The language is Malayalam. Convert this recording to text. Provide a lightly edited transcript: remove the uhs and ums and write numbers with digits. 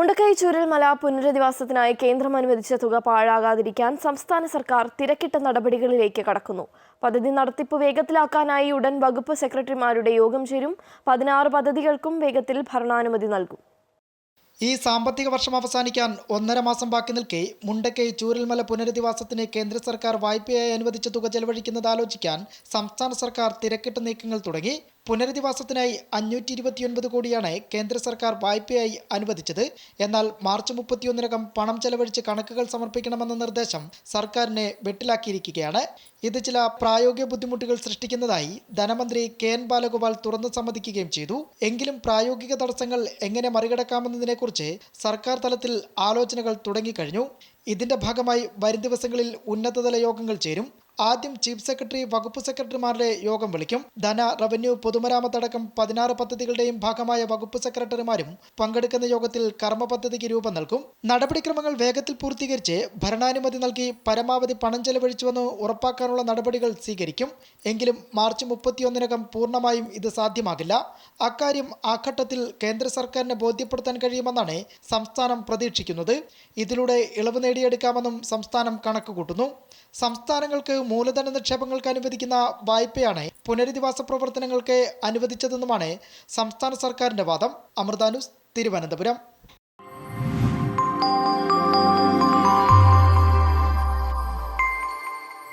മുണ്ടക്കൈ ചൂരൽമല പുനരധിവാസത്തിനായി കേന്ദ്രം അനുവദിച്ച തുക പാഴാകാതിരിക്കാൻ സംസ്ഥാന സർക്കാർ തിരക്കിട്ട നടപടികളിലേക്ക് കടക്കുന്നു. പദ്ധതി നടത്തിപ്പ് വേഗത്തിലാക്കാനായി ഉടൻ വകുപ്പ് സെക്രട്ടറിമാരുടെ യോഗം ചേരും. 16 പദ്ധതികൾക്കും വേഗത്തിൽ ഭരണാനുമതി നൽകും. ഈ സാമ്പത്തിക വർഷം അവസാനിക്കാൻ 1.5 മാസം ബാക്കി നിൽക്കെ മുണ്ടക്കൈ ചൂരൽമല പുനരധിവാസത്തിന് കേന്ദ്ര സർക്കാർ വായ്പയായി അനുവദിച്ച തുക ചെലവഴിക്കുന്നത് ആലോചിക്കാൻ സംസ്ഥാന സർക്കാർ തിരക്കിട്ട നീക്കങ്ങൾ തുടങ്ങി. പുനരധിവാസത്തിനായി 529 കോടിയാണ് കേന്ദ്ര സർക്കാർ വായ്പയായി അനുവദിച്ചത്. എന്നാൽ മാർച്ച് 31-നകം പണം ചെലവഴിച്ച് കണക്കുകൾ സമർപ്പിക്കണമെന്ന നിർദ്ദേശം സർക്കാരിനെ വെട്ടിലാക്കിയിരിക്കുകയാണ്. ഇത് ചില പ്രായോഗിക ബുദ്ധിമുട്ടുകൾ സൃഷ്ടിക്കുന്നതായി ധനമന്ത്രി KN ബാലഗോപാൽ തുറന്നു സമ്മതിക്കുകയും ചെയ്തു. എങ്കിലും പ്രായോഗിക തടസ്സങ്ങൾ എങ്ങനെ മറികടക്കാമെന്നതിനെക്കുറിച്ച് സർക്കാർ തലത്തിൽ ആലോചനകൾ തുടങ്ങിക്കഴിഞ്ഞു. ഇതിന്റെ ഭാഗമായി വരും ദിവസങ്ങളിൽ ഉന്നതതല യോഗങ്ങൾ ചേരും. ആദ്യം ചീഫ് സെക്രട്ടറി, വകുപ്പ് സെക്രട്ടറിമാരുടെ യോഗം വിളിക്കും. ധന, റവന്യൂ, പൊതുമരാമത്തടക്കം 16 പദ്ധതികളുടെയും ഭാഗമായ വകുപ്പ് സെക്രട്ടറിമാരും പങ്കെടുക്കുന്ന യോഗത്തിൽ കർമ്മ പദ്ധതിക്ക് രൂപം നൽകും. നടപടിക്രമങ്ങൾ വേഗത്തിൽ പൂർത്തീകരിച്ച് ഭരണാനുമതി നൽകി പരമാവധി പണം ചെലവഴിച്ചുവെന്ന് ഉറപ്പാക്കാനുള്ള നടപടികൾ സ്വീകരിക്കും. എങ്കിലും മാർച്ച് 31-നകം പൂർണ്ണമായും ഇത് സാധ്യമാകില്ല. അക്കാര്യം ആ ഘട്ടത്തിൽ കേന്ദ്ര സർക്കാരിനെ ബോധ്യപ്പെടുത്താൻ കഴിയുമെന്നാണ് സംസ്ഥാനം പ്രതീക്ഷിക്കുന്നത്. ഇതിലൂടെ ഇളവ് നേടിയെടുക്കാമെന്നും സംസ്ഥാനം കണക്കുകൂട്ടുന്നു. സംസ്ഥാനങ്ങൾക്ക് മൂലധന നിക്ഷേപങ്ങൾക്ക് അനുവദിക്കുന്ന വായ്പയാണ് പുനരധിവാസ പ്രവർത്തനങ്ങൾക്ക് അനുവദിച്ചതെന്നുമാണ് സംസ്ഥാന സർക്കാരിന്റെ വാദം. അമൃത ന്യൂസ്, തിരുവനന്തപുരം.